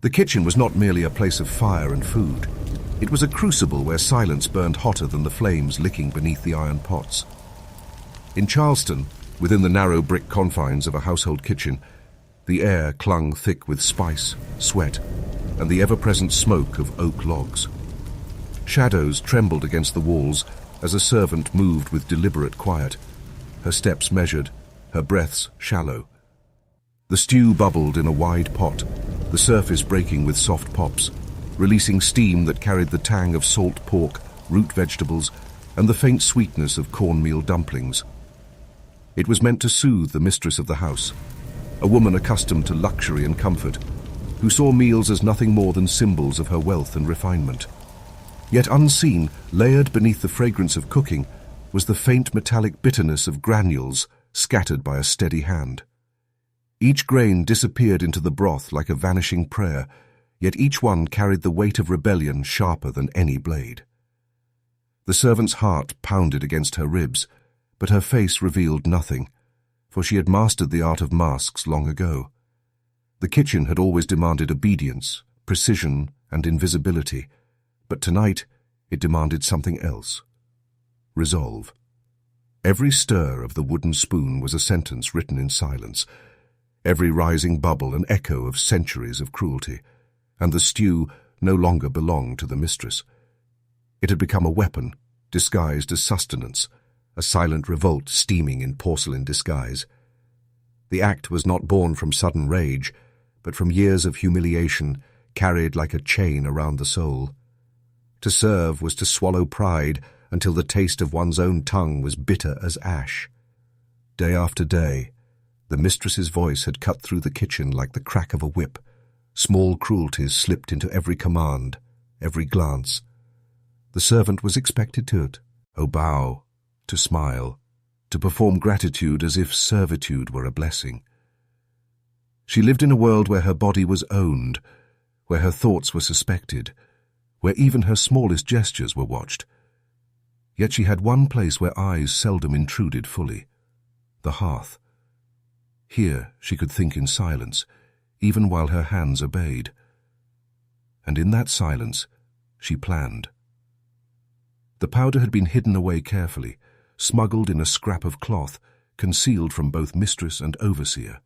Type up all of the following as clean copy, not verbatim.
The kitchen was not merely a place of fire and food. It was a crucible where silence burned hotter than the flames licking beneath the iron pots. In Charleston, within the narrow brick confines of a household kitchen, the air clung thick with spice, sweat, and the ever-present smoke of oak logs. Shadows trembled against the walls as a servant moved with deliberate quiet, her steps measured, her breaths shallow. The stew bubbled in a wide pot, the surface breaking with soft pops, releasing steam that carried the tang of salt pork, root vegetables, and the faint sweetness of cornmeal dumplings. It was meant to soothe the mistress of the house, a woman accustomed to luxury and comfort, who saw meals as nothing more than symbols of her wealth and refinement. Yet unseen, layered beneath the fragrance of cooking, was the faint metallic bitterness of granules scattered by a steady hand. Each grain disappeared into the broth like a vanishing prayer, yet each one carried the weight of rebellion sharper than any blade. The servant's heart pounded against her ribs, but her face revealed nothing, for she had mastered the art of masks long ago. The kitchen had always demanded obedience, precision, and invisibility, but tonight it demanded something else. Resolve. Every stir of the wooden spoon was a sentence written in silence, every rising bubble an echo of centuries of cruelty, and the stew no longer belonged to the mistress. It had become a weapon, disguised as sustenance, a silent revolt steaming in porcelain disguise. The act was not born from sudden rage, but from years of humiliation carried like a chain around the soul. To serve was to swallow pride until the taste of one's own tongue was bitter as ash. Day after day, the mistress's voice had cut through the kitchen like the crack of a whip. Small cruelties slipped into every command, every glance. The servant was expected to bow, to smile, to perform gratitude as if servitude were a blessing. She lived in a world where her body was owned, where her thoughts were suspected, where even her smallest gestures were watched. Yet she had one place where eyes seldom intruded fully: the hearth. Here she could think in silence, even while her hands obeyed. And in that silence, she planned. The powder had been hidden away carefully, smuggled in a scrap of cloth, concealed from both mistress and overseer.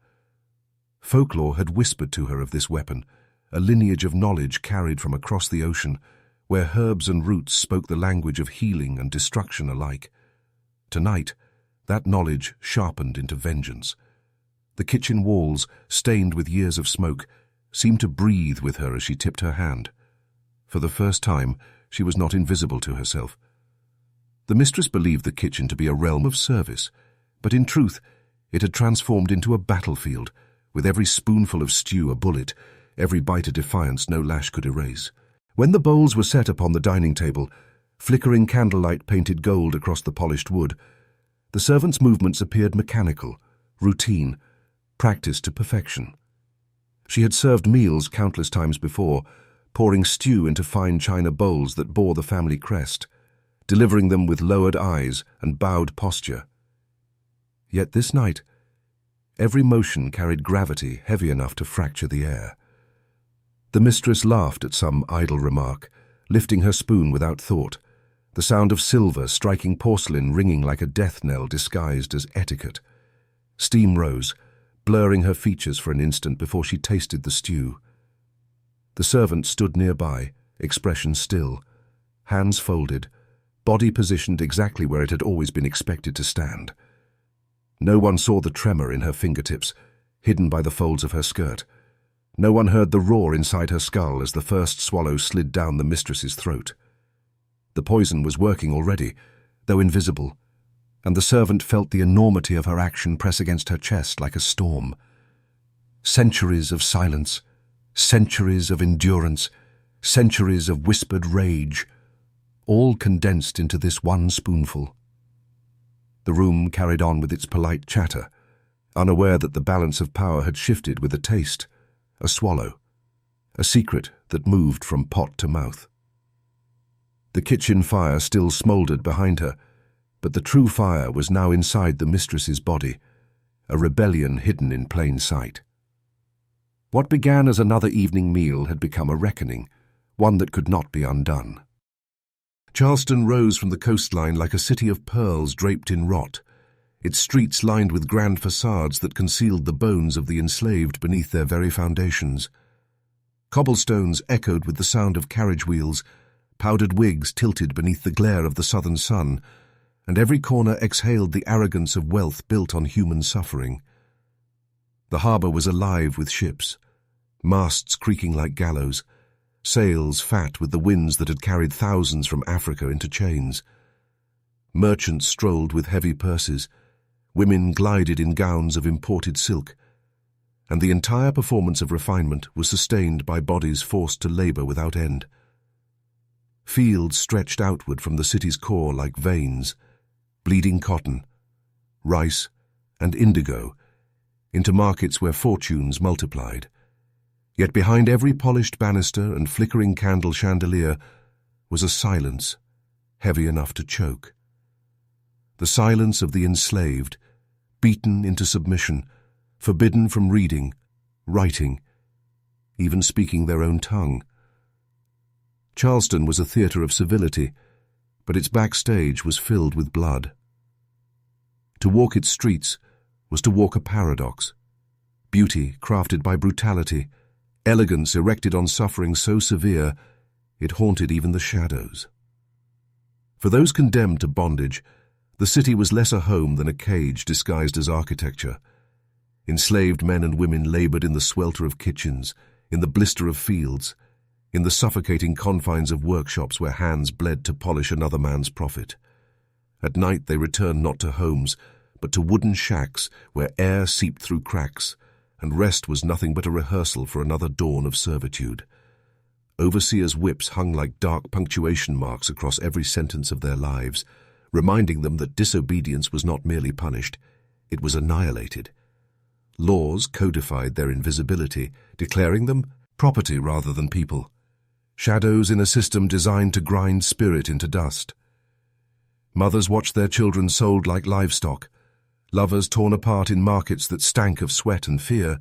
Folklore had whispered to her of this weapon, a lineage of knowledge carried from across the ocean, where herbs and roots spoke the language of healing and destruction alike. Tonight, that knowledge sharpened into vengeance. The kitchen walls, stained with years of smoke, seemed to breathe with her as she tipped her hand. For the first time, she was not invisible to herself. The mistress believed the kitchen to be a realm of service, but in truth, it had transformed into a battlefield, with every spoonful of stew a bullet, every bite a defiance no lash could erase. When the bowls were set upon the dining table, flickering candlelight painted gold across the polished wood, the servant's movements appeared mechanical, routine, practiced to perfection. She had served meals countless times before, pouring stew into fine china bowls that bore the family crest, delivering them with lowered eyes and bowed posture. Yet this night, every motion carried gravity heavy enough to fracture the air. The mistress laughed at some idle remark, lifting her spoon without thought, the sound of silver striking porcelain ringing like a death knell disguised as etiquette. Steam rose, blurring her features for an instant before she tasted the stew. The servant stood nearby, expression still, hands folded, body positioned exactly where it had always been expected to stand. No one saw the tremor in her fingertips, hidden by the folds of her skirt. No one heard the roar inside her skull as the first swallow slid down the mistress's throat. The poison was working already, though invisible, and the servant felt the enormity of her action press against her chest like a storm. Centuries of silence, centuries of endurance, centuries of whispered rage, all condensed into this one spoonful. The room carried on with its polite chatter, unaware that the balance of power had shifted with a taste, a swallow, a secret that moved from pot to mouth. The kitchen fire still smouldered behind her, but the true fire was now inside the mistress's body, a rebellion hidden in plain sight. What began as another evening meal had become a reckoning, one that could not be undone. Charleston rose from the coastline like a city of pearls draped in rot, its streets lined with grand facades that concealed the bones of the enslaved beneath their very foundations. Cobblestones echoed with the sound of carriage wheels, powdered wigs tilted beneath the glare of the southern sun, and every corner exhaled the arrogance of wealth built on human suffering. The harbour was alive with ships, masts creaking like gallows, sails fat with the winds that had carried thousands from Africa into chains. Merchants strolled with heavy purses, women glided in gowns of imported silk, and the entire performance of refinement was sustained by bodies forced to labour without end. Fields stretched outward from the city's core like veins, bleeding cotton, rice, and indigo, into markets where fortunes multiplied. Yet behind every polished banister and flickering candle chandelier was a silence heavy enough to choke. The silence of the enslaved, beaten into submission, forbidden from reading, writing, even speaking their own tongue. Charleston was a theatre of civility, but its backstage was filled with blood. To walk its streets was to walk a paradox. Beauty crafted by brutality, elegance erected on suffering so severe it haunted even the shadows. For those condemned to bondage, the city was less a home than a cage disguised as architecture. Enslaved men and women labored in the swelter of kitchens, in the blister of fields, in the suffocating confines of workshops where hands bled to polish another man's profit. At night they returned not to homes, but to wooden shacks where air seeped through cracks, and rest was nothing but a rehearsal for another dawn of servitude. Overseers' whips hung like dark punctuation marks across every sentence of their lives, reminding them that disobedience was not merely punished, it was annihilated. Laws codified their invisibility, declaring them property rather than people, shadows in a system designed to grind spirit into dust. Mothers watched their children sold like livestock, lovers torn apart in markets that stank of sweat and fear,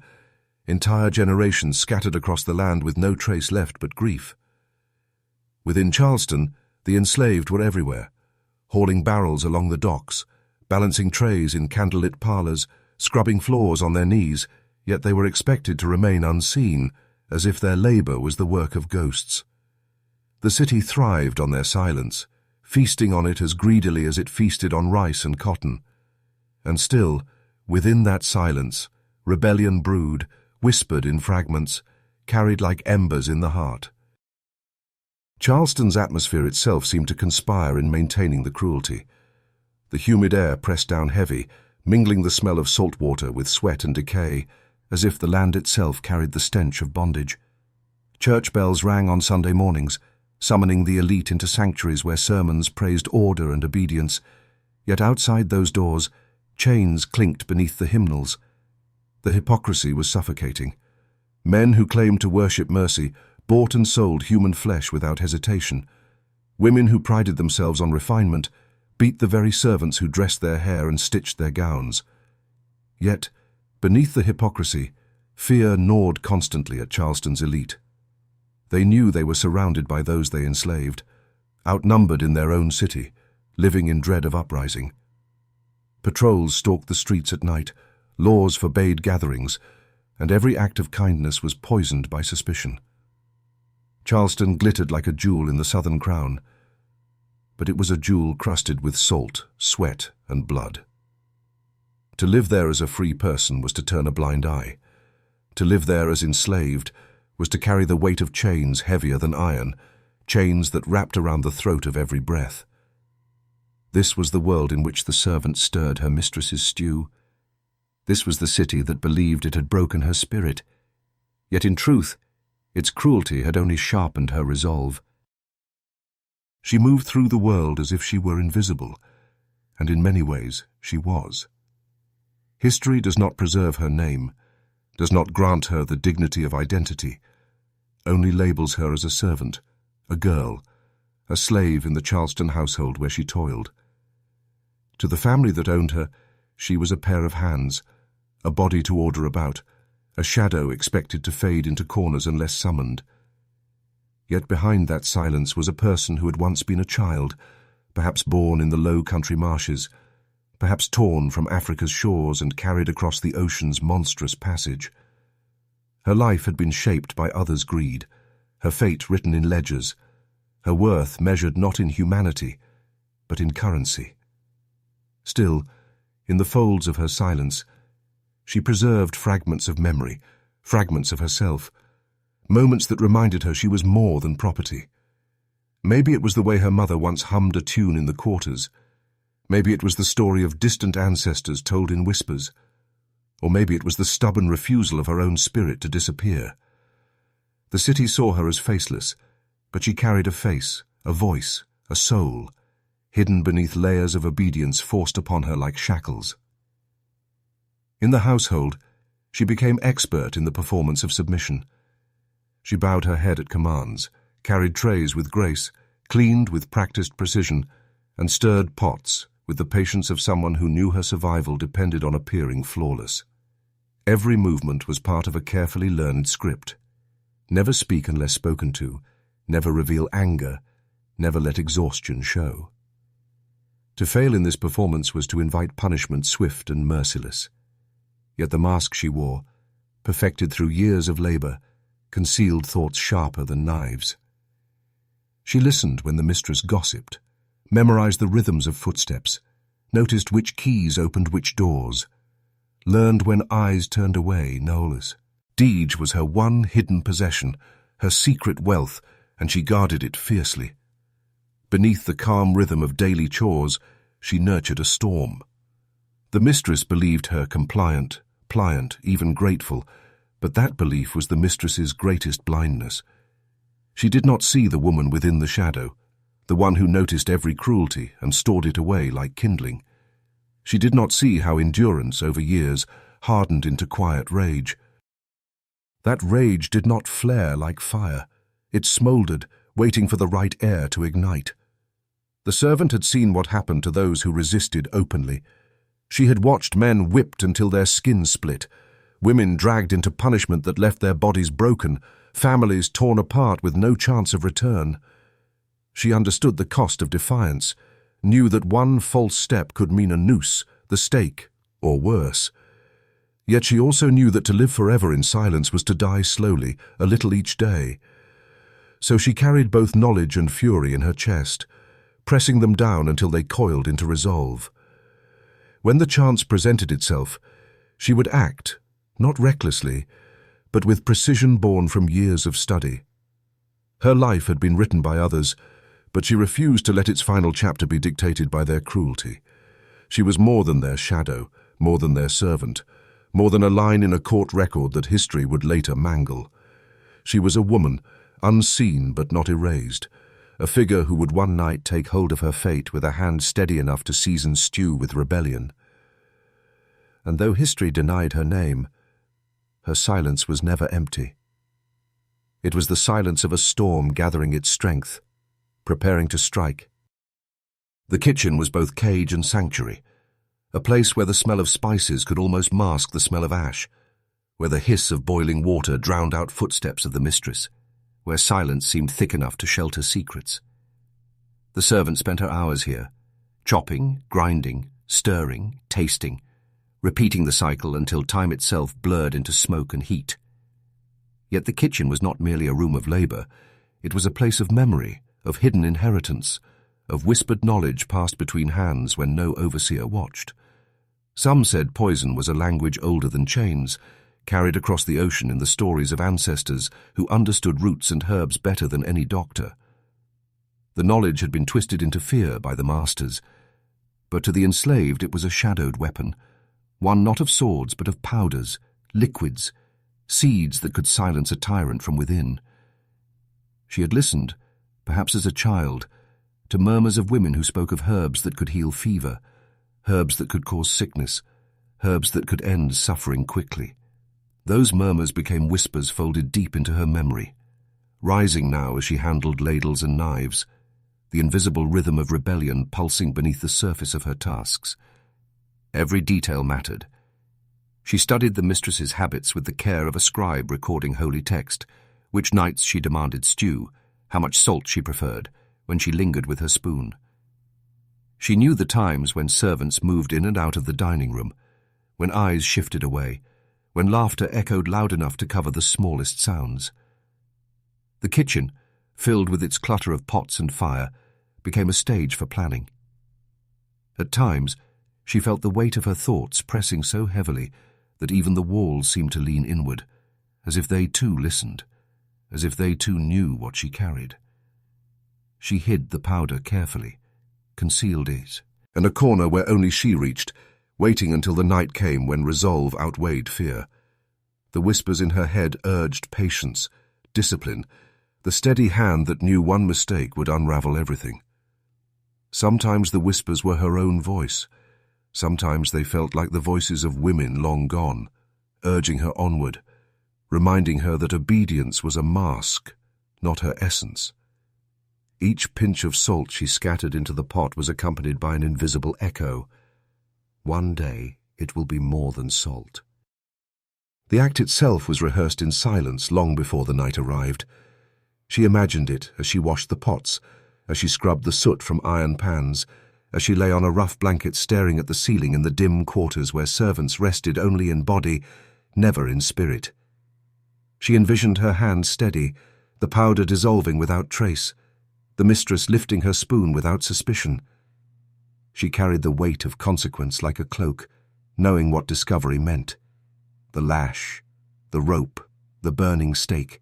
entire generations scattered across the land with no trace left but grief. Within Charleston, the enslaved were everywhere, hauling barrels along the docks, balancing trays in candlelit parlours, scrubbing floors on their knees, yet they were expected to remain unseen, as if their labour was the work of ghosts. The city thrived on their silence, feasting on it as greedily as it feasted on rice and cotton. And still, within that silence, rebellion brewed, whispered in fragments, carried like embers in the heart. Charleston's atmosphere itself seemed to conspire in maintaining the cruelty. The humid air pressed down heavy, mingling the smell of salt water with sweat and decay, as if the land itself carried the stench of bondage. Church bells rang on Sunday mornings, summoning the elite into sanctuaries where sermons praised order and obedience, yet outside those doors, chains clinked beneath the hymnals. The hypocrisy was suffocating. Men who claimed to worship mercy bought and sold human flesh without hesitation. Women who prided themselves on refinement beat the very servants who dressed their hair and stitched their gowns. Yet, beneath the hypocrisy, fear gnawed constantly at Charleston's elite. They knew they were surrounded by those they enslaved, outnumbered in their own city, living in dread of uprising. Patrols stalked the streets at night, laws forbade gatherings, and every act of kindness was poisoned by suspicion. Charleston glittered like a jewel in the southern crown, but it was a jewel crusted with salt, sweat, and blood. To live there as a free person was to turn a blind eye. To live there as enslaved was to carry the weight of chains heavier than iron, chains that wrapped around the throat of every breath. This was the world in which the servant stirred her mistress's stew. This was the city that believed it had broken her spirit. Yet in truth, its cruelty had only sharpened her resolve. She moved through the world as if she were invisible, and in many ways she was. History does not preserve her name, does not grant her the dignity of identity, only labels her as a servant, a girl, a slave in the Charleston household where she toiled. To the family that owned her, she was a pair of hands, a body to order about, a shadow expected to fade into corners unless summoned. Yet behind that silence was a person who had once been a child, perhaps born in the low country marshes, perhaps torn from Africa's shores and carried across the ocean's monstrous passage. Her life had been shaped by others' greed, her fate written in ledgers, her worth measured not in humanity, but in currency. Still, in the folds of her silence, she preserved fragments of memory, fragments of herself, moments that reminded her she was more than property. Maybe it was the way her mother once hummed a tune in the quarters. Maybe it was the story of distant ancestors told in whispers. Or maybe it was the stubborn refusal of her own spirit to disappear. The city saw her as faceless, but she carried a face, a voice, a soul, hidden beneath layers of obedience forced upon her like shackles. In the household, she became expert in the performance of submission. She bowed her head at commands, carried trays with grace, cleaned with practiced precision, and stirred pots with the patience of someone who knew her survival depended on appearing flawless. Every movement was part of a carefully learned script. Never speak unless spoken to, never reveal anger, never let exhaustion show. To fail in this performance was to invite punishment swift and merciless. Yet the mask she wore, perfected through years of labor, concealed thoughts sharper than knives. She listened when the mistress gossiped, memorized the rhythms of footsteps, noticed which keys opened which doors, learned when eyes turned away, Nolas. Deej was her one hidden possession, her secret wealth, and she guarded it fiercely. Beneath the calm rhythm of daily chores, she nurtured a storm. The mistress believed her compliant, pliant, even grateful, but that belief was the mistress's greatest blindness. She did not see the woman within the shadow, the one who noticed every cruelty and stored it away like kindling. She did not see how endurance over years hardened into quiet rage. That rage did not flare like fire. It smoldered, waiting for the right air to ignite. The servant had seen what happened to those who resisted openly. She had watched men whipped until their skin split, women dragged into punishment that left their bodies broken, families torn apart with no chance of return. She understood the cost of defiance, knew that one false step could mean a noose, the stake, or worse. Yet she also knew that to live forever in silence was to die slowly, a little each day. So she carried both knowledge and fury in her chest, pressing them down until they coiled into resolve. When the chance presented itself, she would act, not recklessly, but with precision born from years of study. Her life had been written by others, but she refused to let its final chapter be dictated by their cruelty. She was more than their shadow, more than their servant, more than a line in a court record that history would later mangle. She was a woman, unseen but not erased, a figure who would one night take hold of her fate with a hand steady enough to season stew with rebellion. And though history denied her name, her silence was never empty. It was the silence of a storm gathering its strength, preparing to strike. The kitchen was both cage and sanctuary, a place where the smell of spices could almost mask the smell of ash, where the hiss of boiling water drowned out footsteps of the mistress, where silence seemed thick enough to shelter secrets. The servant spent her hours here, chopping, grinding, stirring, tasting, repeating the cycle until time itself blurred into smoke and heat. Yet the kitchen was not merely a room of labor. It was a place of memory, of hidden inheritance, of whispered knowledge passed between hands when no overseer watched. Some said poison was a language older than chains, carried across the ocean in the stories of ancestors who understood roots and herbs better than any doctor. The knowledge had been twisted into fear by the masters, but to the enslaved it was a shadowed weapon, one not of swords but of powders, liquids, seeds that could silence a tyrant from within. She had listened, perhaps as a child, to murmurs of women who spoke of herbs that could heal fever, herbs that could cause sickness, herbs that could end suffering quickly. Those murmurs became whispers folded deep into her memory, rising now as she handled ladles and knives, the invisible rhythm of rebellion pulsing beneath the surface of her tasks. Every detail mattered. She studied the mistress's habits with the care of a scribe recording holy text, which nights she demanded stew, how much salt she preferred, when she lingered with her spoon. She knew the times when servants moved in and out of the dining room, when eyes shifted away, when laughter echoed loud enough to cover the smallest sounds. The kitchen, filled with its clutter of pots and fire, became a stage for planning. At times, she felt the weight of her thoughts pressing so heavily that even the walls seemed to lean inward, as if they too listened, as if they too knew what she carried. She hid the powder carefully, concealed it, in a corner where only she reached, waiting until the night came when resolve outweighed fear. The whispers in her head urged patience, discipline, the steady hand that knew one mistake would unravel everything. Sometimes the whispers were her own voice. Sometimes they felt like the voices of women long gone, urging her onward, reminding her that obedience was a mask, not her essence. Each pinch of salt she scattered into the pot was accompanied by an invisible echo. One day it will be more than salt. The act itself was rehearsed in silence long before the night arrived. She imagined it as she washed the pots, as she scrubbed the soot from iron pans, as she lay on a rough blanket staring at the ceiling in the dim quarters where servants rested only in body, never in spirit. She envisioned her hand steady, the powder dissolving without trace, the mistress lifting her spoon without suspicion. She carried the weight of consequence like a cloak, knowing what discovery meant. The lash, the rope, the burning stake.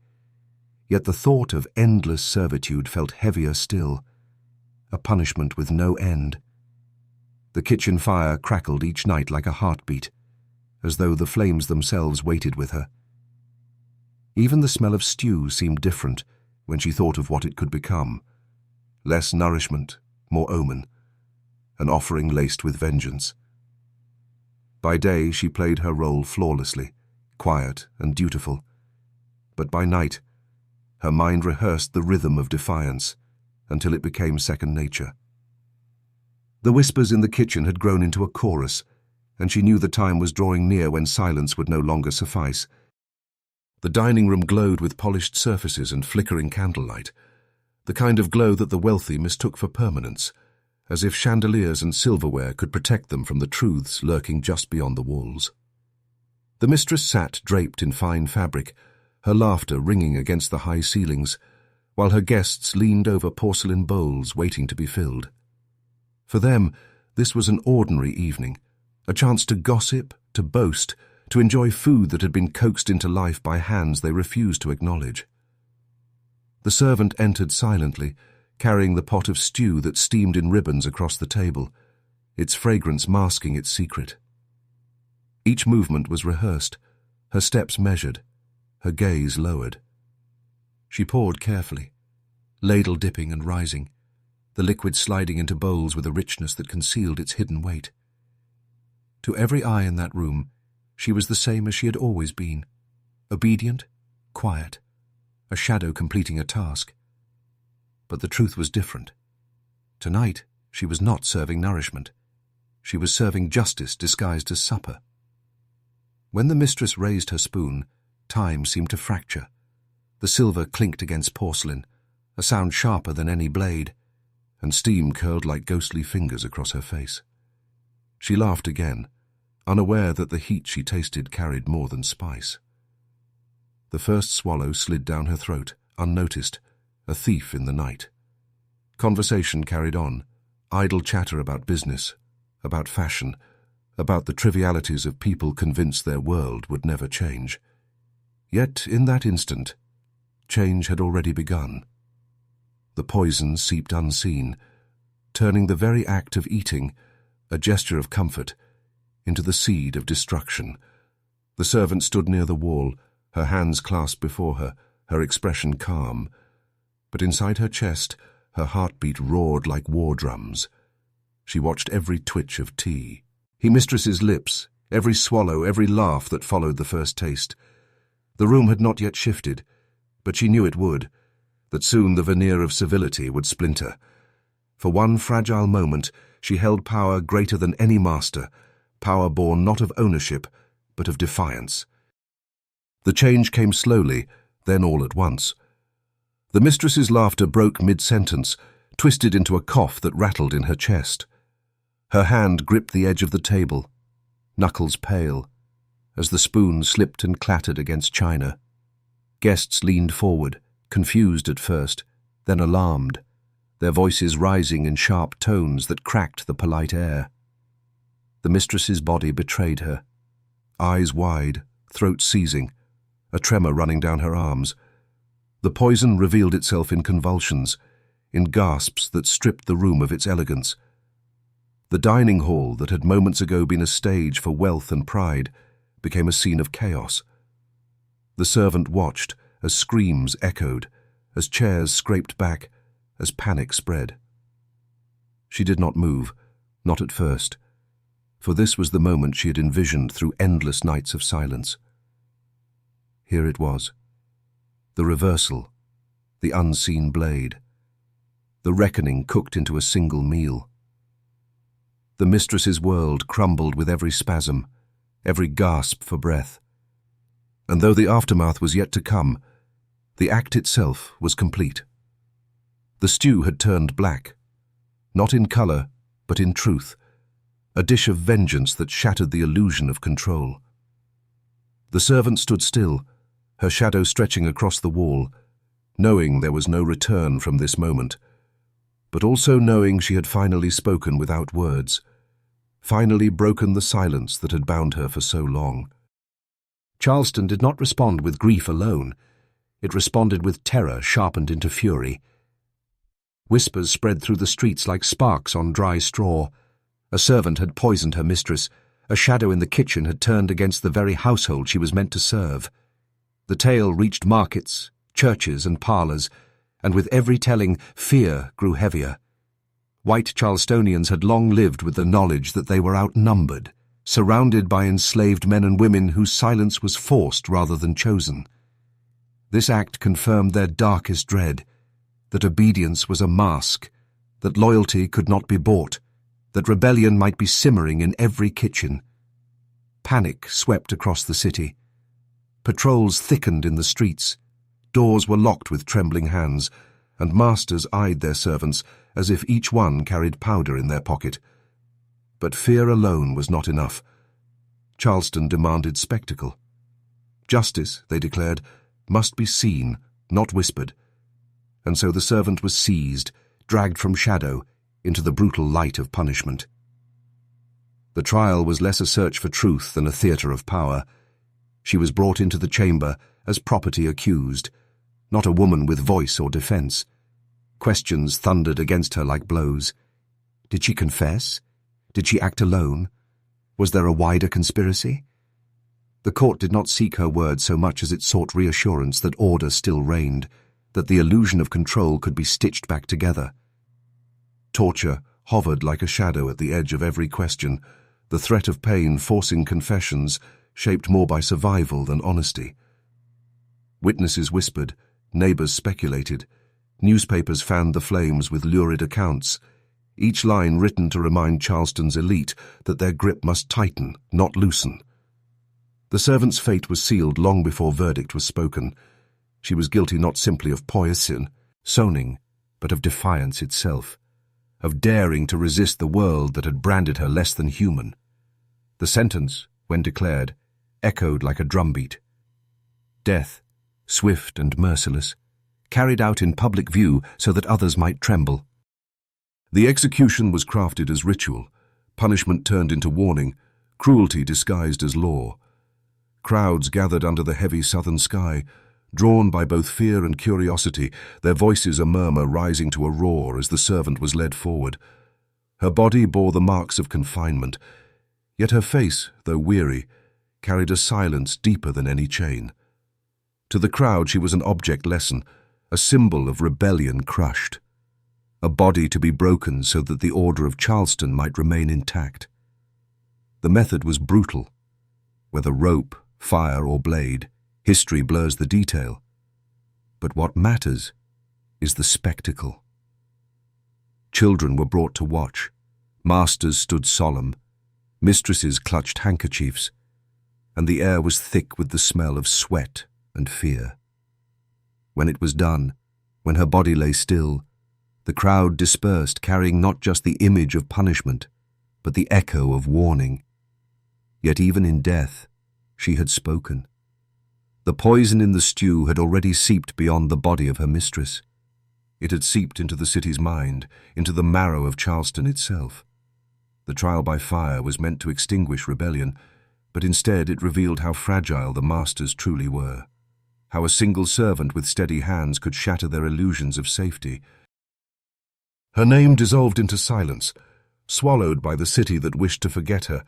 Yet the thought of endless servitude felt heavier still, a punishment with no end. The kitchen fire crackled each night like a heartbeat, as though the flames themselves waited with her. Even the smell of stew seemed different when she thought of what it could become. Less nourishment, more omen, an offering laced with vengeance. By day she played her role flawlessly, quiet and dutiful. But by night, her mind rehearsed the rhythm of defiance until it became second nature. The whispers in the kitchen had grown into a chorus, and she knew the time was drawing near when silence would no longer suffice. The dining room glowed with polished surfaces and flickering candlelight, the kind of glow that the wealthy mistook for permanence, as if chandeliers and silverware could protect them from the truths lurking just beyond the walls. The mistress sat draped in fine fabric, her laughter ringing against the high ceilings, while her guests leaned over porcelain bowls waiting to be filled. For them, this was an ordinary evening, a chance to gossip, to boast, to enjoy food that had been coaxed into life by hands they refused to acknowledge. The servant entered silently, carrying the pot of stew that steamed in ribbons across the table, its fragrance masking its secret. Each movement was rehearsed, her steps measured, her gaze lowered. She poured carefully, ladle dipping and rising, the liquid sliding into bowls with a richness that concealed its hidden weight. To every eye in that room, she was the same as she had always been, obedient, quiet, a shadow completing a task. But the truth was different. Tonight, she was not serving nourishment. She was serving justice disguised as supper. When the mistress raised her spoon, time seemed to fracture. The silver clinked against porcelain, a sound sharper than any blade, and steam curled like ghostly fingers across her face. She laughed again, unaware that the heat she tasted carried more than spice. The first swallow slid down her throat, unnoticed, a thief in the night. Conversation carried on, idle chatter about business, about fashion, about the trivialities of people convinced their world would never change. Yet, in that instant, change had already begun. The poison seeped unseen, turning the very act of eating, a gesture of comfort, into the seed of destruction. The servant stood near the wall, her hands clasped before her, her expression calm. But inside her chest, her heartbeat roared like war drums. She watched every twitch of tea, mistress's lips, every swallow, every laugh that followed the first taste. The room had not yet shifted, but she knew it would, that soon the veneer of civility would splinter. For one fragile moment, she held power greater than any master, power born not of ownership, but of defiance. The change came slowly, then all at once. The mistress's laughter broke mid-sentence, twisted into a cough that rattled in her chest. Her hand gripped the edge of the table, knuckles pale, as the spoon slipped and clattered against china. Guests leaned forward, confused at first, then alarmed, their voices rising in sharp tones that cracked the polite air. The mistress's body betrayed her. Eyes wide, throat seizing, a tremor running down her arms. The poison revealed itself in convulsions, in gasps that stripped the room of its elegance. The dining hall that had moments ago been a stage for wealth and pride became a scene of chaos. The servant watched as screams echoed, as chairs scraped back, as panic spread. She did not move, not at first, for this was the moment she had envisioned through endless nights of silence. Here it was. The reversal, the unseen blade, the reckoning cooked into a single meal. The mistress's world crumbled with every spasm, every gasp for breath. And though the aftermath was yet to come, the act itself was complete. The stew had turned black, not in color, but in truth, a dish of vengeance that shattered the illusion of control. The servant stood still, her shadow stretching across the wall, knowing there was no return from this moment, but also knowing she had finally spoken without words, finally broken the silence that had bound her for so long. Charleston did not respond with grief alone. It responded with terror sharpened into fury. Whispers spread through the streets like sparks on dry straw. A servant had poisoned her mistress. A shadow in the kitchen had turned against the very household she was meant to serve. The tale reached markets, churches, and parlours, and with every telling, fear grew heavier. White Charlestonians had long lived with the knowledge that they were outnumbered, surrounded by enslaved men and women whose silence was forced rather than chosen. This act confirmed their darkest dread, that obedience was a mask, that loyalty could not be bought, that rebellion might be simmering in every kitchen. Panic swept across the city. Patrols thickened in the streets. Doors were locked with trembling hands, and masters eyed their servants as if each one carried powder in their pocket. But fear alone was not enough. Charleston demanded spectacle. Justice, they declared, must be seen, not whispered. And so the servant was seized, dragged from shadow into the brutal light of punishment. The trial was less a search for truth than a theatre of power. She was brought into the chamber as property accused, not a woman with voice or defence. Questions thundered against her like blows. Did she confess? Did she act alone? Was there a wider conspiracy? The court did not seek her word so much as it sought reassurance that order still reigned, that the illusion of control could be stitched back together. Torture hovered like a shadow at the edge of every question, the threat of pain forcing confessions shaped more by survival than honesty. Witnesses whispered, neighbours speculated, newspapers fanned the flames with lurid accounts, each line written to remind Charleston's elite that their grip must tighten, not loosen. The servant's fate was sealed long before verdict was spoken. She was guilty not simply of poison, soning, but of defiance itself, of daring to resist the world that had branded her less than human. The sentence, when declared, echoed like a drumbeat. Death, swift and merciless, carried out in public view so that others might tremble. The execution was crafted as ritual, punishment turned into warning, cruelty disguised as law. Crowds gathered under the heavy southern sky, drawn by both fear and curiosity, their voices a murmur rising to a roar as the servant was led forward. Her body bore the marks of confinement, yet her face, though weary, carried a silence deeper than any chain. To the crowd she was an object lesson, a symbol of rebellion crushed, a body to be broken so that the order of Charleston might remain intact. The method was brutal. Whether rope, fire, or blade, history blurs the detail. But what matters is the spectacle. Children were brought to watch. Masters stood solemn. Mistresses clutched handkerchiefs. and the air was thick with the smell of sweat and fear. When it was done, when her body lay still, the crowd dispersed, carrying not just the image of punishment, but the echo of warning. Yet even in death, she had spoken. The poison in the stew had already seeped beyond the body of her mistress. It had seeped into the city's mind, into the marrow of Charleston itself. The trial by fire was meant to extinguish rebellion, but instead it revealed how fragile the masters truly were, how a single servant with steady hands could shatter their illusions of safety. Her name dissolved into silence, swallowed by the city that wished to forget her,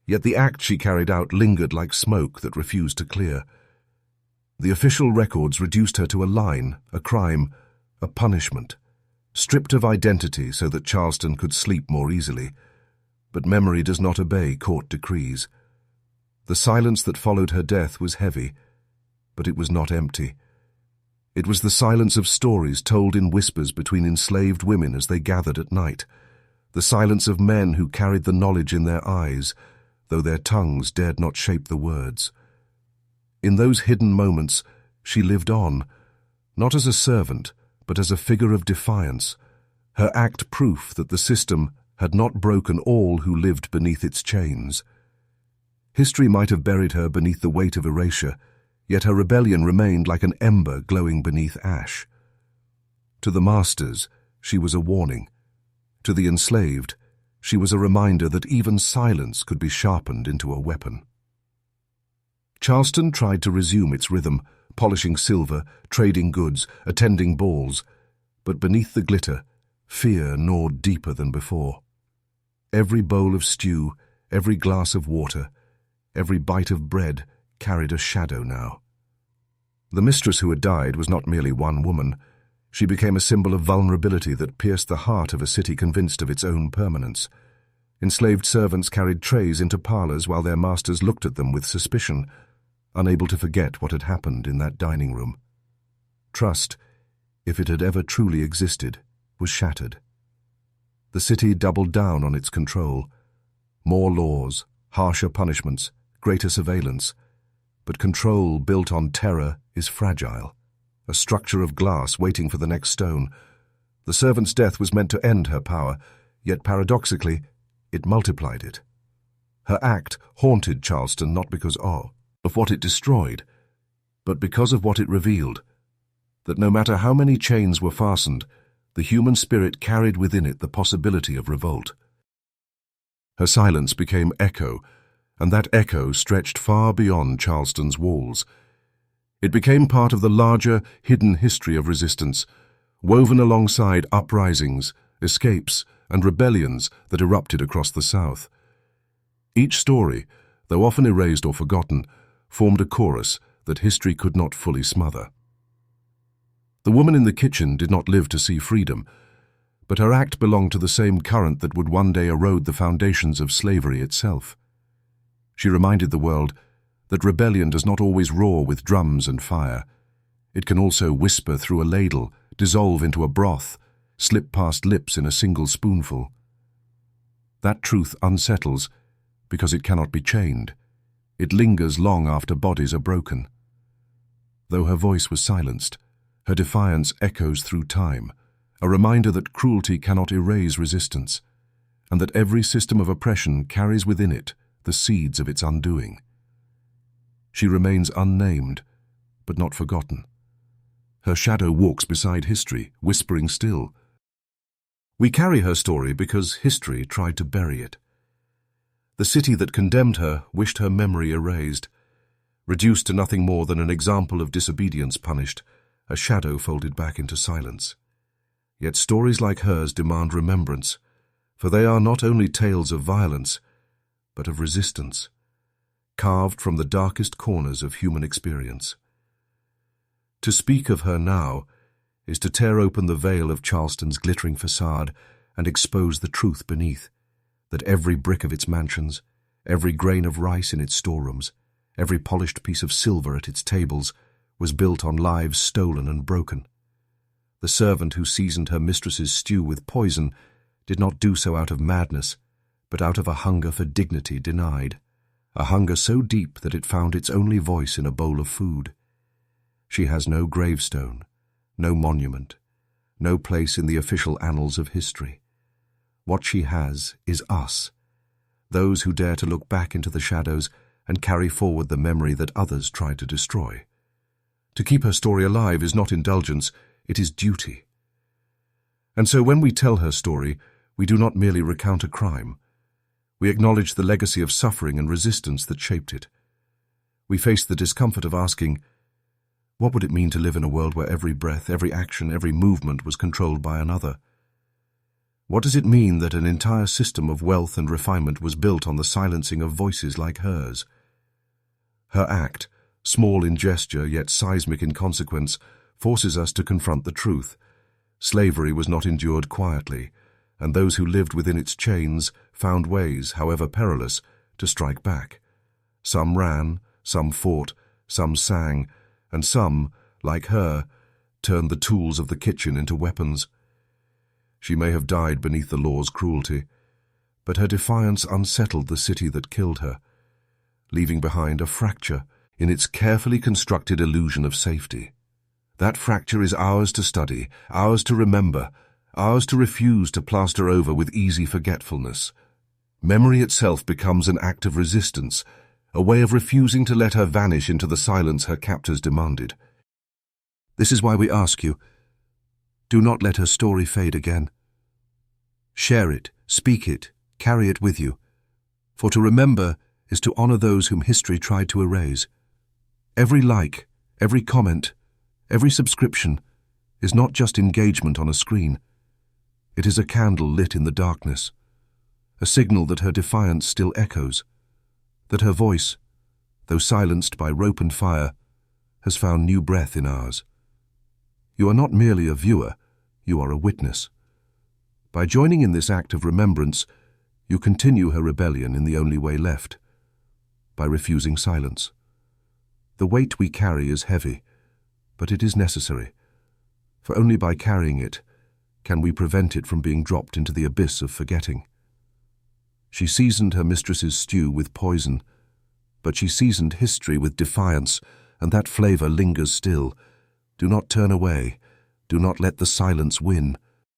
yet the act she carried out lingered like smoke that refused to clear. The official records reduced her to a line, a crime, a punishment, stripped of identity so that Charleston could sleep more easily. But memory does not obey court decrees. The silence that followed her death was heavy, but it was not empty. It was the silence of stories told in whispers between enslaved women as they gathered at night, the silence of men who carried the knowledge in their eyes, though their tongues dared not shape the words. In those hidden moments, she lived on, not as a servant, but as a figure of defiance, her act proof that the system had not broken all who lived beneath its chains. History might have buried her beneath the weight of erasure, yet her rebellion remained like an ember glowing beneath ash. To the masters, she was a warning. To the enslaved, she was a reminder that even silence could be sharpened into a weapon. Charleston tried to resume its rhythm, polishing silver, trading goods, attending balls, but beneath the glitter, fear gnawed deeper than before. Every bowl of stew, every glass of water, every bite of bread carried a shadow now. The mistress who had died was not merely one woman. She became a symbol of vulnerability that pierced the heart of a city convinced of its own permanence. Enslaved servants carried trays into parlors while their masters looked at them with suspicion, unable to forget what had happened in that dining room. Trust, if it had ever truly existed, was shattered. The city doubled down on its control. More laws, harsher punishments, greater surveillance. But control built on terror is fragile, a structure of glass waiting for the next stone. The servant's death was meant to end her power, yet paradoxically, it multiplied it. Her act haunted Charleston not because of what it destroyed, but because of what it revealed, that no matter how many chains were fastened, the human spirit carried within it the possibility of revolt. Her silence became echo, and that echo stretched far beyond Charleston's walls. It became part of the larger, hidden history of resistance, woven alongside uprisings, escapes, and rebellions that erupted across the South. Each story, though often erased or forgotten, formed a chorus that history could not fully smother. The woman in the kitchen did not live to see freedom, but her act belonged to the same current that would one day erode the foundations of slavery itself. She reminded the world that rebellion does not always roar with drums and fire. It can also whisper through a ladle, dissolve into a broth, slip past lips in a single spoonful. That truth unsettles because it cannot be chained. It lingers long after bodies are broken. Though her voice was silenced, her defiance echoes through time, a reminder that cruelty cannot erase resistance, and that every system of oppression carries within it the seeds of its undoing. She remains unnamed, but not forgotten. Her shadow walks beside history, whispering still. We carry her story because history tried to bury it. The city that condemned her wished her memory erased. Reduced to nothing more than an example of disobedience punished, a shadow folded back into silence. Yet stories like hers demand remembrance, for they are not only tales of violence, but of resistance, carved from the darkest corners of human experience. To speak of her now is to tear open the veil of Charleston's glittering facade and expose the truth beneath, that every brick of its mansions, every grain of rice in its storerooms, every polished piece of silver at its tables was built on lives stolen and broken. The servant who seasoned her mistress's stew with poison did not do so out of madness, but out of a hunger for dignity denied, a hunger so deep that it found its only voice in a bowl of food. She has no gravestone, no monument, no place in the official annals of history. What she has is us, those who dare to look back into the shadows and carry forward the memory that others tried to destroy. To keep her story alive is not indulgence, it is duty. And so when we tell her story, we do not merely recount a crime. We acknowledge the legacy of suffering and resistance that shaped it. We face the discomfort of asking, what would it mean to live in a world where every breath, every action, every movement was controlled by another? What does it mean that an entire system of wealth and refinement was built on the silencing of voices like hers? Her act, small in gesture yet seismic in consequence, forces us to confront the truth. Slavery was not endured quietly, and those who lived within its chains found ways, however perilous, to strike back. Some ran, some fought, some sang, and some, like her, turned the tools of the kitchen into weapons. She may have died beneath the law's cruelty, but her defiance unsettled the city that killed her, leaving behind a fracture in its carefully constructed illusion of safety. That fracture is ours to study, ours to remember, ours to refuse to plaster over with easy forgetfulness. Memory itself becomes an act of resistance, a way of refusing to let her vanish into the silence her captors demanded. This is why we ask you, do not let her story fade again. Share it, speak it, carry it with you, for to remember is to honor those whom history tried to erase. Every like, every comment, every subscription is not just engagement on a screen. It is a candle lit in the darkness, a signal that her defiance still echoes, that her voice, though silenced by rope and fire, has found new breath in ours. You are not merely a viewer, you are a witness. By joining in this act of remembrance, you continue her rebellion in the only way left, by refusing silence. The weight we carry is heavy, but it is necessary, for only by carrying it can we prevent it from being dropped into the abyss of forgetting. She seasoned her mistress's stew with poison, but she seasoned history with defiance, and that flavor lingers still. Do not turn away. Do not let the silence win.